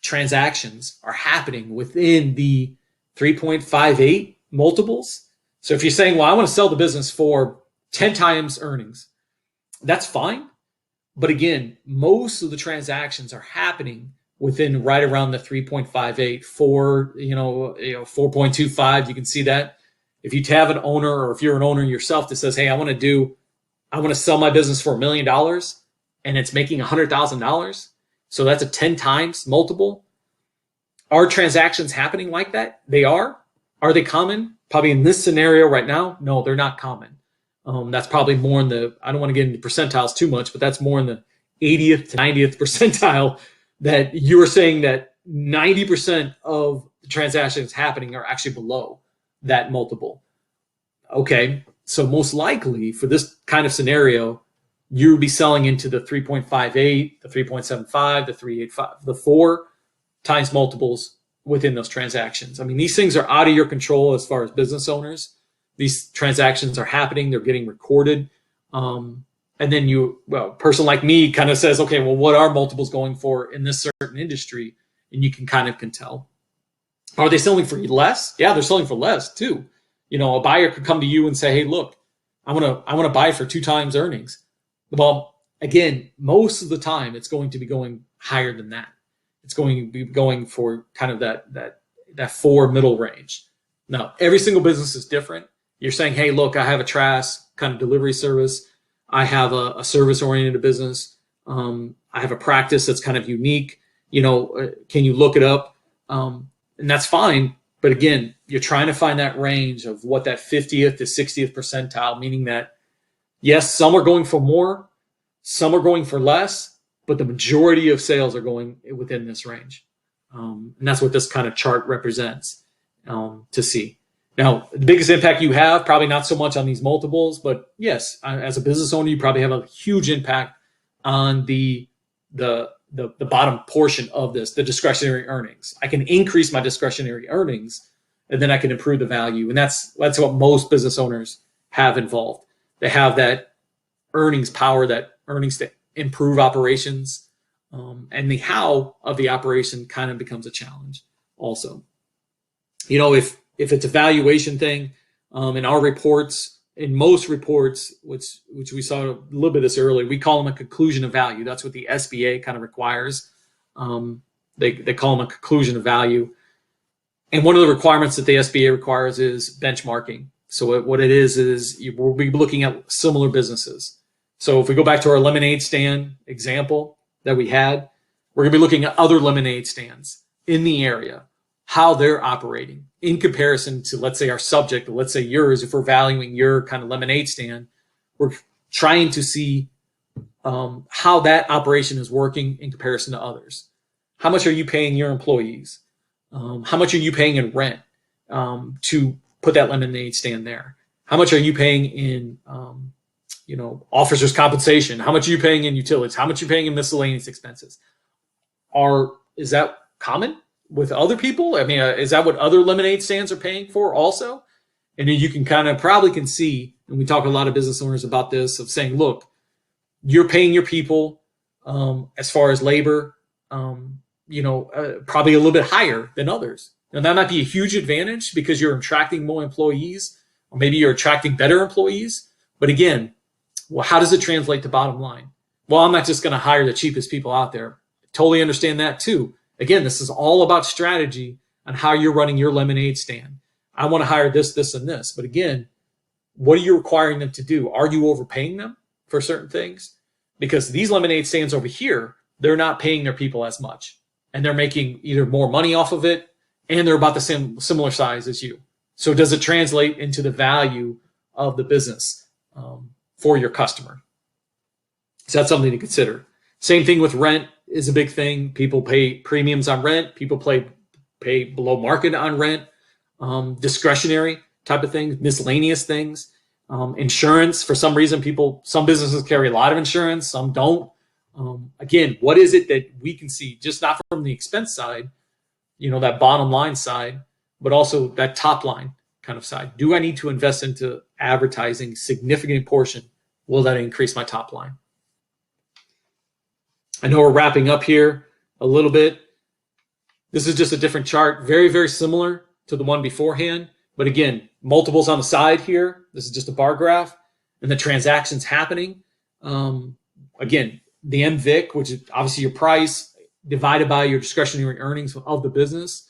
transactions are happening within the 3.58 multiples. So if you're saying, well, I want to sell the business for 10 times earnings, that's fine. But again, most of the transactions are happening within right around the 3.58, 4.25. You can see that. If you have an owner, or if you're an owner yourself that says, hey, I want to sell my business for $1 million and it's making $100,000. So that's a 10 times multiple. Are transactions happening like that? They are. Are they common? Probably in this scenario right now, no, they're not common. That's probably more in the, I don't want to get into percentiles too much, but that's more in the 80th to 90th percentile, that you were saying that 90% of the transactions happening are actually below that multiple. Okay, so most likely for this kind of scenario, you would be selling into the 3.58, the 3.75, the 3.85, the 4 times multiples within those transactions. I mean, these things are out of your control as far as business owners. These transactions are happening, they're getting recorded. And then a person like me kind of says, okay, well, what are multiples going for in this certain industry? And you can tell. Are they selling for less? Yeah, they're selling for less too. A buyer could come to you and say, hey, look, I want to buy for 2 times earnings. Well, again, most of the time it's going to be going higher than that. It's going to be going for kind of that 4 middle range. Now, every single business is different. You're saying, hey, look, I have a TRaaS kind of delivery service. I have a service-oriented business. I have a practice that's kind of unique. Can you look it up? And that's fine. But again, you're trying to find that range of what that 50th to 60th percentile, meaning that, yes, some are going for more, some are going for less, but the majority of sales are going within this range. And that's what this kind of chart represents to see. Now, the biggest impact you have, probably not so much on these multiples, but yes, as a business owner, you probably have a huge impact on the bottom portion of this, the discretionary earnings. I can increase my discretionary earnings, and then I can improve the value. And that's what most business owners have involved. They have that earnings power, that earnings to improve operations, and the how of the operation kind of becomes a challenge also. If it's a valuation thing, in our reports, in most reports, which we saw a little bit of this earlier, we call them a conclusion of value. That's what the SBA kind of requires. They call them a conclusion of value. And one of the requirements that the SBA requires is benchmarking. So what it is we'll be looking at similar businesses. So if we go back to our lemonade stand example that we had, we're going to be looking at other lemonade stands in the area, how they're operating in comparison to, let's say, our subject, let's say yours. If we're valuing your kind of lemonade stand, we're trying to see how that operation is working in comparison to others. How much are you paying your employees? How much are you paying in rent to put that lemonade stand there? How much are you paying in officers' compensation? How much are you paying in utilities? How much are you paying in miscellaneous expenses? Is that common with other people? I mean, is that what other lemonade stands are paying for also? And then you can probably can see, and we talk to a lot of business owners about this, of saying, look, you're paying your people as far as labor, probably a little bit higher than others. And that might be a huge advantage because you're attracting more employees, or maybe you're attracting better employees. But again, well, how does it translate to bottom line? Well, I'm not just going to hire the cheapest people out there. Totally understand that too. Again, this is all about strategy on how you're running your lemonade stand. I want to hire this, this, and this. But again, what are you requiring them to do? Are you overpaying them for certain things? Because these lemonade stands over here, they're not paying their people as much. And they're making either more money off of it, and they're about the similar size as you. So does it translate into the value of the business for your customer? So that's something to consider. Same thing with rent is a big thing. People pay premiums on rent. People pay below market on rent. Discretionary type of things, miscellaneous things. Insurance, for some reason, some businesses carry a lot of insurance, some don't. Again, what is it that we can see, just not from the expense side, that bottom line side, but also that top line kind of side? Do I need to invest into advertising significant portion? Will that increase my top line? I know we're wrapping up here a little bit. This is just a different chart, very, very similar to the one beforehand. But again, multiples on the side here. This is just a bar graph, and the transactions happening. Again, the MVIC, which is obviously your price, divided by your discretionary earnings of the business.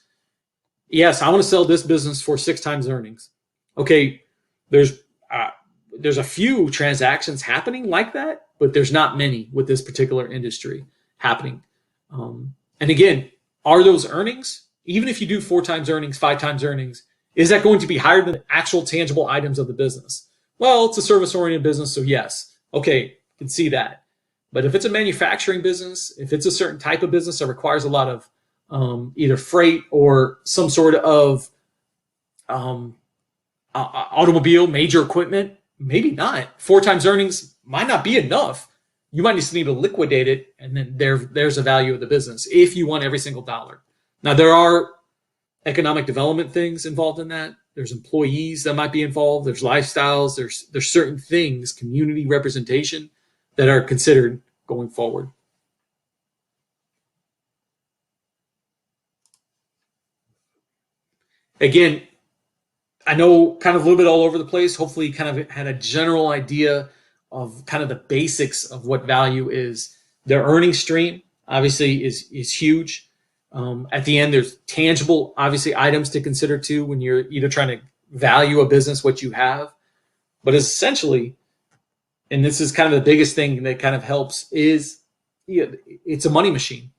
Yes, I want to sell this business for 6 times earnings. Okay, there's a few transactions happening like that, but there's not many with this particular industry happening. And again, are those earnings, even if you do 4 times earnings, 5 times earnings, is that going to be higher than the actual tangible items of the business? Well, it's a service-oriented business, so yes. Okay, can see that. But if it's a manufacturing business, if it's a certain type of business that requires a lot of either freight or some sort of automobile, major equipment, maybe not. 4 times earnings might not be enough. You might just need to liquidate it, and then there's a value of the business if you want every single dollar. Now, there are economic development things involved in that. There's employees that might be involved. There's lifestyles. There's certain things, community representation, that are considered going forward. Again, I know kind of a little bit all over the place. Hopefully you kind of had a general idea of kind of the basics of what value is. Their earning stream obviously is huge. At the end, there's tangible, obviously, items to consider too when you're either trying to value a business, what you have. But essentially, and this is kind of the biggest thing that kind of helps, is it's a money machine.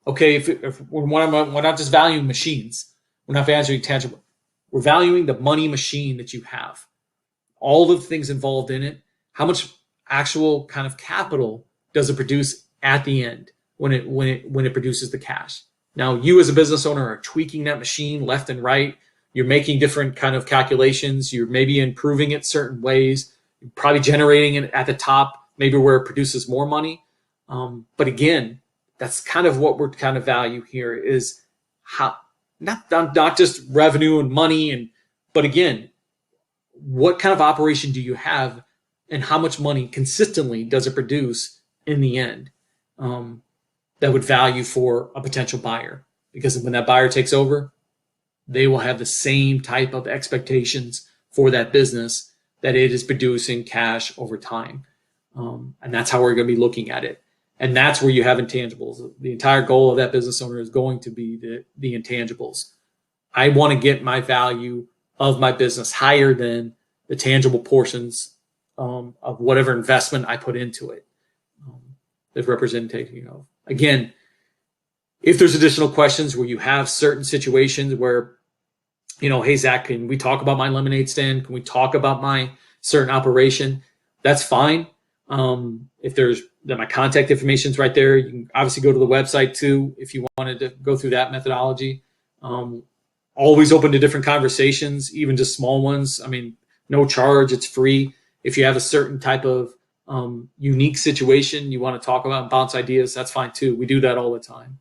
Okay, if we're not just valuing machines, we're not valuing tangible. We're valuing the money machine that you have, all the things involved in it. How much actual kind of capital does it produce at the end when it produces the cash? Now, you as a business owner are tweaking that machine left and right. You're making different kind of calculations. You're maybe improving it certain ways. You're probably generating it at the top, maybe where it produces more money. But again, that's kind of what we're kind of value here is how not just revenue and money, but again, what kind of operation do you have and how much money consistently does it produce in the end that would value for a potential buyer. Because when that buyer takes over, they will have the same type of expectations for that business that it is producing cash over time. And that's how we're going to be looking at it. And that's where you have intangibles. The entire goal of that business owner is going to be the intangibles. I want to get my value of my business higher than the tangible portions of whatever investment I put into it. The representation of. Again, if there's additional questions where you have certain situations where, hey, Zach, can we talk about my lemonade stand? Can we talk about my certain operation? That's fine. If there's my contact information is right there. You can obviously go to the website too if you wanted to go through that methodology. Always open to different conversations, even just small ones. I mean, no charge, it's free. If you have a certain type of unique situation you want to talk about and bounce ideas, that's fine too. We do that all the time.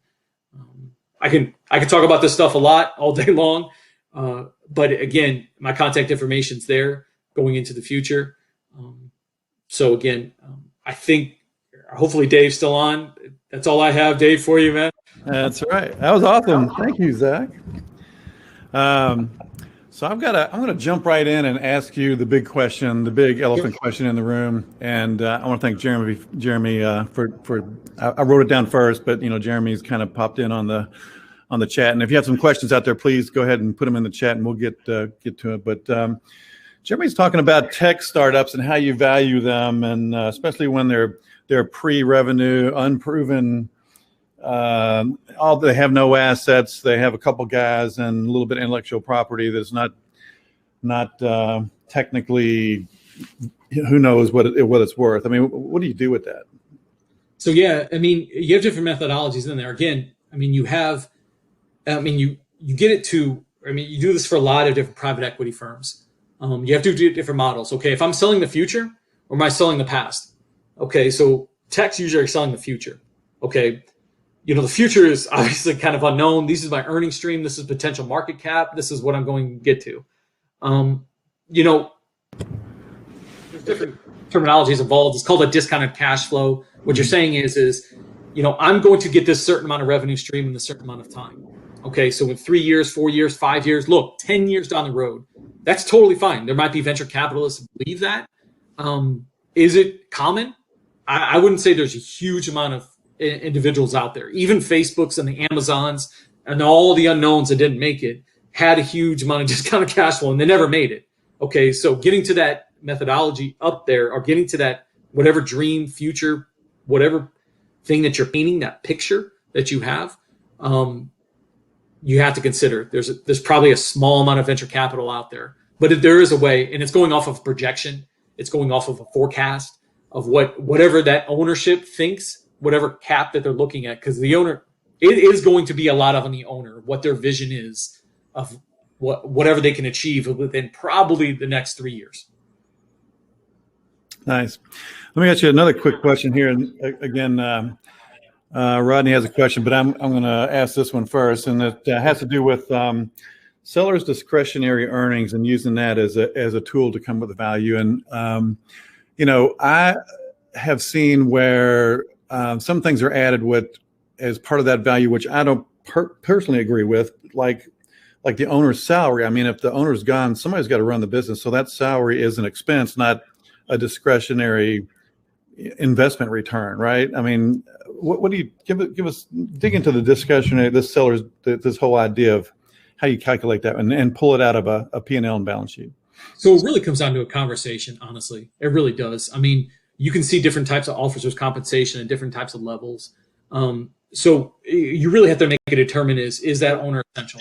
I can talk about this stuff a lot all day long, but again, my contact information's there going into the future. So again, I think hopefully Dave's still on. That's all I have, Dave, for you, man.
That's right. That was awesome. Thank you, Zach. So I'm going to jump right in and ask you the big question, the big elephant question in the room. And I want to thank Jeremy for I wrote it down first, but Jeremy's kind of popped in on the chat. And if you have some questions out there, please go ahead and put them in the chat, and we'll get to it. But Jeremy's talking about tech startups and how you value them, and especially when they're pre-revenue, unproven. They have no assets. They have a couple guys and a little bit of intellectual property that's not technically, who knows what it's worth. I mean, what do you do with that?
So yeah, I mean, you have different methodologies in there. Again, I mean, you get it to. I mean, you do this for a lot of different private equity firms. You have to do different models. Okay, if I'm selling the future, or am I selling the past? Okay, so techs usually are selling the future. Okay. The future is obviously kind of unknown. This is my earning stream. This is potential market cap. This is what I'm going to get to. There's different terminologies involved. It's called a discounted cash flow. What you're saying is, I'm going to get this certain amount of revenue stream in a certain amount of time. Okay, so in 3 years, 4 years, 5 years, look, 10 years down the road, that's totally fine. There might be venture capitalists who believe that. Is it common? I wouldn't say there's a huge amount of individuals out there. Even Facebooks and the Amazons and all the unknowns that didn't make it had a huge amount of discounted cash flow, and they never made it. Okay, so getting to that methodology up there, or getting to that whatever dream, future, whatever thing that you're painting, that picture that you have, you have to consider there's probably a small amount of venture capital out there, but there is a way, and it's going off of projection. It's going off of a forecast of whatever that ownership thinks, whatever cap that they're looking at, because the owner, it is going to be a lot on the owner, what their vision is of whatever they can achieve within probably the next 3 years.
Nice. Let me ask you another quick question here. And again, Rodney has a question, but I'm going to ask this one first, and it has to do with sellers' discretionary earnings and using that as a tool to come with a value. And I have seen where some things are added as part of that value, which I don't personally agree with, like the owner's salary. I mean, if the owner's gone, somebody's got to run the business. So that salary is an expense, not a discretionary investment return, right? I mean, what do you give us? Dig into the discretionary, this whole idea of how you calculate that and pull it out of a P&L and balance sheet.
So it really comes down to a conversation, honestly. It really does. I mean, you can see different types of officers' compensation at different types of levels. So you really have to make a determine is that owner essential?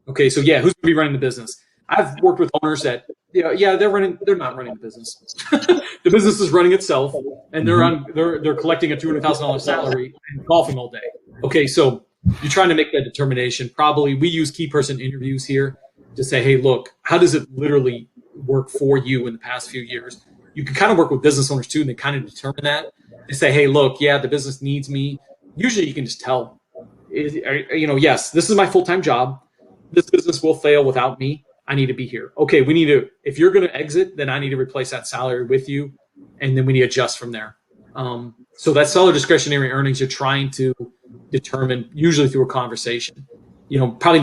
Okay, so yeah, who's going to be running the business? I've worked with owners that, they're not running the business. The business is running itself, and they're collecting a $200,000 salary and golfing all day. Okay, so you're trying to make that determination. Probably we use key person interviews here to say, hey, look, how does it literally work for you in the past few years? You can kind of work with business owners too, and they kind of determine that. They say, hey, look, yeah, the business needs me. Usually you can just tell, yes, this is my full-time job. This business will fail without me. I need to be here. Okay, if you're going to exit, then I need to replace that salary with you, and then we need to adjust from there. So that seller discretionary earnings you're trying to determine usually through a conversation. Probably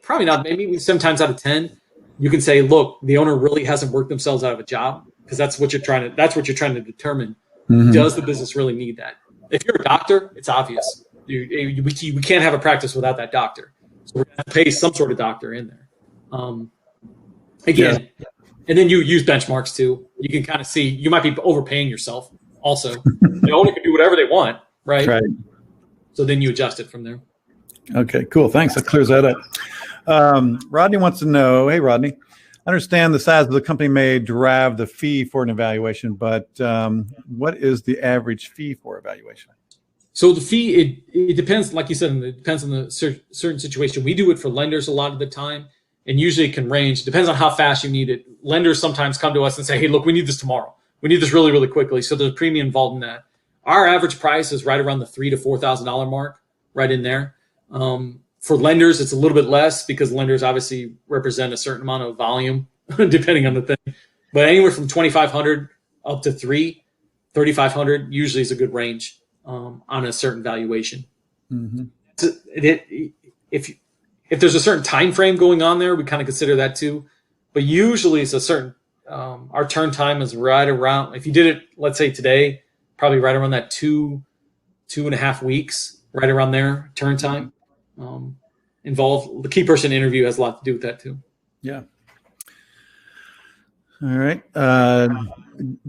probably not, maybe 7 times out of 10, you can say, look, the owner really hasn't worked themselves out of a job, because that's what you're trying to determine. Does the business really need that? If you're a doctor, it's obvious. We can't have a practice without that doctor. So we're going to pay some sort of doctor in there. Again, and then you use benchmarks too. You can kind of see you might be overpaying yourself also. The owner can do whatever they want, right?
Right.
So then you adjust it from there.
Okay, cool. Thanks. That clears that up. Rodney wants to know, hey, Rodney, I understand the size of the company may drive the fee for an evaluation, but what is the average fee for evaluation?
So the fee, it depends, like you said, it depends on the certain situation. We do it for lenders a lot of the time, and usually it can range. Depends on how fast you need it. Lenders sometimes come to us and say, hey, look, we need this tomorrow. We need this really, really quickly. So there's a premium involved in that. Our average price is right around the $3,000 to $4,000 mark, right in there. For lenders, it's a little bit less because lenders obviously represent a certain amount of volume, depending on the thing. But anywhere from 2,500 up to 3,500 usually is a good range on a certain valuation. If there's a certain time frame going on there, we kind of consider that too. But usually it's a certain our turn time is right around. If you did it, let's say today, probably right around that 2.5 weeks, right around there turn time. Involved. The key person interview has a lot to do with that too.
Yeah. All right.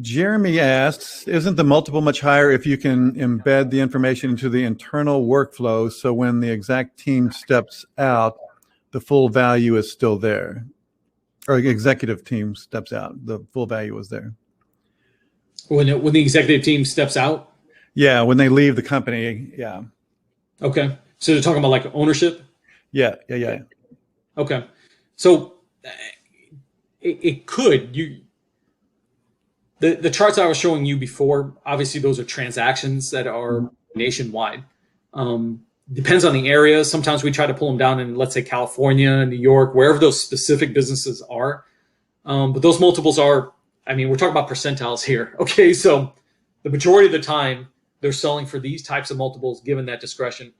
Jeremy asks, isn't the multiple much higher if you can embed the information into the internal workflow, so when the exact team steps out, the full value is still there? Or the executive team steps out, the full value is there.
When the executive team steps out?
Yeah, when they leave the company, yeah.
Okay. So they're talking about like ownership?
Yeah.
Okay. So it could. The charts I was showing you before, obviously those are transactions that are nationwide. Depends on the area. Sometimes we try to pull them down in, let's say, California, New York, wherever those specific businesses are. But those multiples are, we're talking about percentiles here. Okay. So the majority of the time they're selling for these types of multiples given that discretion.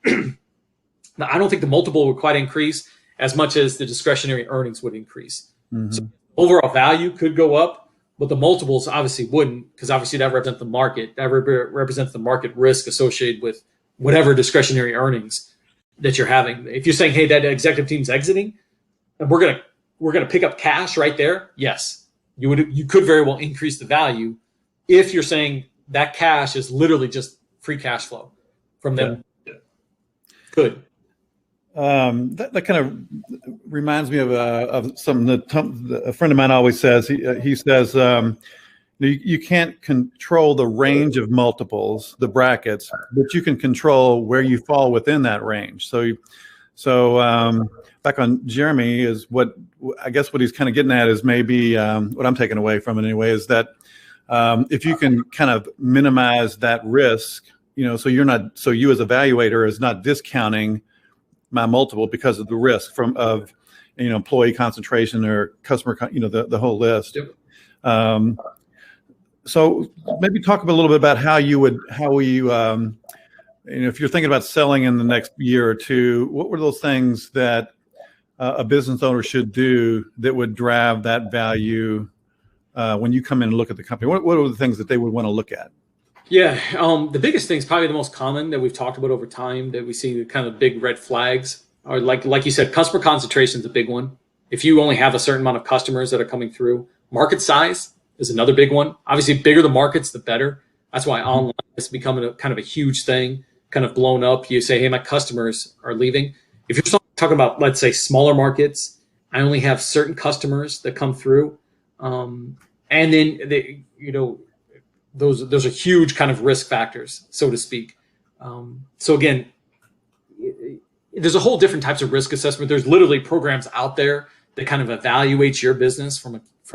Now, I don't think the multiple would quite increase as much as the discretionary earnings would increase. So overall value could go up, but the multiples obviously wouldn't, because obviously that represents the market. That represents the market risk associated with whatever discretionary earnings that you're having. If you're saying, hey, that executive team's exiting, and we're gonna pick up cash right there, yes, you could very well increase the value if you're saying that cash is literally just free cash flow from them. Yeah. Good.
That kind of reminds me of something that a friend of mine always says. He says you can't control the range of multiples, the brackets, but you can control where you fall within that range. So back on Jeremy is what he's kind of getting at is maybe what I'm taking away from it anyway is that if you can kind of minimize that risk, so you as evaluator is not discounting my multiple because of the risk of employee concentration or customer, the whole list. Yep. So maybe talk a little bit about how you if you're thinking about selling in the next year or two, what were those things that a business owner should do that would drive that value when you come in and look at the company? What are the things that they would want to look at?
Yeah, the biggest thing is probably the most common that we've talked about over time that we see the kind of big red flags are like you said, customer concentration is a big one. If you only have a certain amount of customers that are coming through, market size is another big one. Obviously, bigger the markets, the better. That's why online is becoming a kind of a huge thing, kind of blown up. You say, hey, my customers are leaving. If you're talking about, let's say, smaller markets, I only have certain customers that come through, and then those are huge kind of risk factors, so to speak. So again, there's a whole different types of risk assessment. There's literally programs out there that kind of evaluates your business from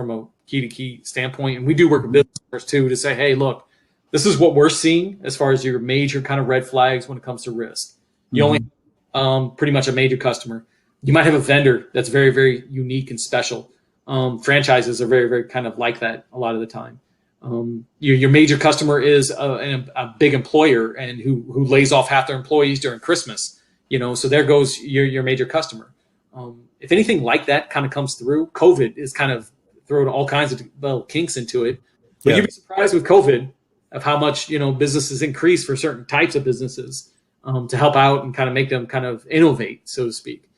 a key-to-key standpoint. And we do work with business owners too to say, hey, look, this is what we're seeing as far as your major kind of red flags when it comes to risk. You only pretty much a major customer. You might have a vendor that's very, very unique and special. Franchises are very, very kind of like that a lot of the time. Your major customer is a big employer and who lays off half their employees during Christmas. So there goes your major customer. If anything like that kind of comes through, COVID is kind of throwing all kinds of little kinks into it. But you'd be surprised with COVID of how much businesses increase for certain types of businesses to help out and kind of make them kind of innovate, so to speak.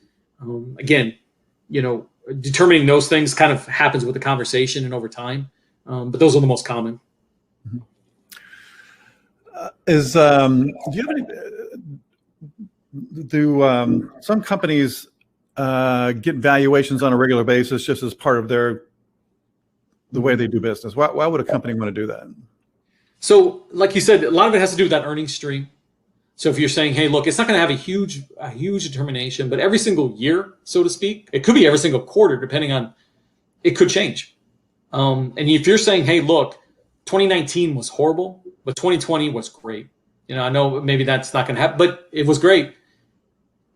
Again, determining those things kind of happens with the conversation and over time, but those are the most common.
Do you have any? Do some companies get valuations on a regular basis just as part of the way they do business? Why would a company want to do that?
So, like you said, a lot of it has to do with that earnings stream. So if you're saying, hey, look, it's not going to have a huge determination, but every single year, so to speak, it could be every single quarter, depending on, it could change. And if you're saying, hey, look, 2019 was horrible, but 2020 was great. I know maybe that's not going to happen, but it was great.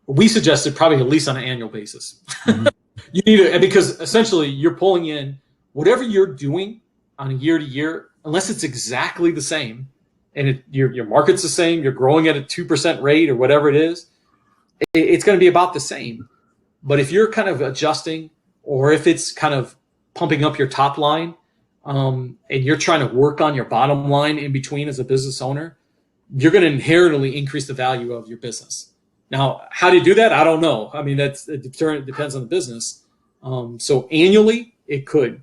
We suggested probably at least on an annual basis. Mm-hmm. You need to, because essentially you're pulling in whatever you're doing on a year to year, unless it's exactly the same and your market's the same, you're growing at a 2% rate or whatever it is, it's going to be about the same. But if you're kind of adjusting, or if it's kind of pumping up your top line, and you're trying to work on your bottom line in between as a business owner, you're going to inherently increase the value of your business. Now, how do you do that? I don't know. I mean, it depends on the business. So annually, it could.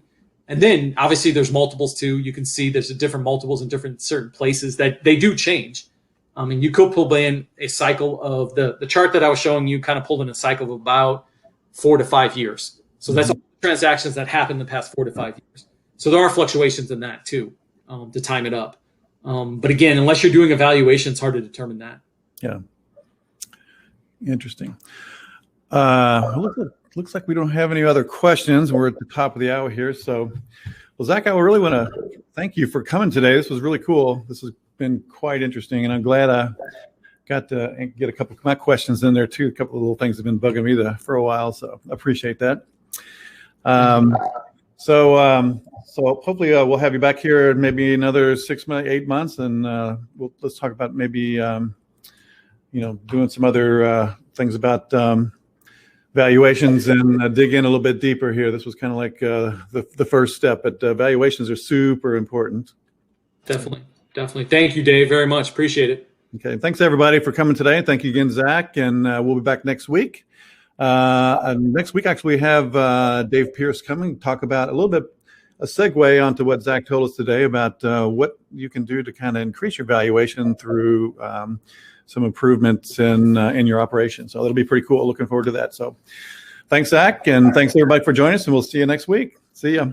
And then obviously there's multiples too. You can see there's different multiples in different certain places that they do change. I mean, you could pull in a cycle of the chart that I was showing you kind of pulled in a cycle of about 4 to 5 years. So that's all the transactions that happened in the past 4 to 5 years. So there are fluctuations in that too, to time it up. But again, unless you're doing a valuation, it's hard to determine that.
Yeah. Interesting. Looks like we don't have any other questions. We're at the top of the hour here. So, well, Zach, I really want to thank you for coming today. This was really cool. This has been quite interesting, and I'm glad I got to get a couple of my questions in there too. A couple of little things have been bugging me for a while, so I appreciate that. So hopefully we'll have you back here in maybe another 6 months, 8 months, and let's talk about maybe doing some other things about valuations and dig in a little bit deeper here. This was kind of like the first step, but valuations are super important.
Definitely. Thank you, Dave, very much. Appreciate it.
Okay. Thanks, everybody, for coming today. Thank you again, Zach, and we'll be back next week. And next week, actually, we have Dave Pierce coming to talk about a little bit, a segue onto what Zach told us today about what you can do to kind of increase your valuation through some improvements in your operation. So that'll be pretty cool. Looking forward to that. So thanks, Zach, and thanks everybody for joining us, and we'll see you next week. See ya.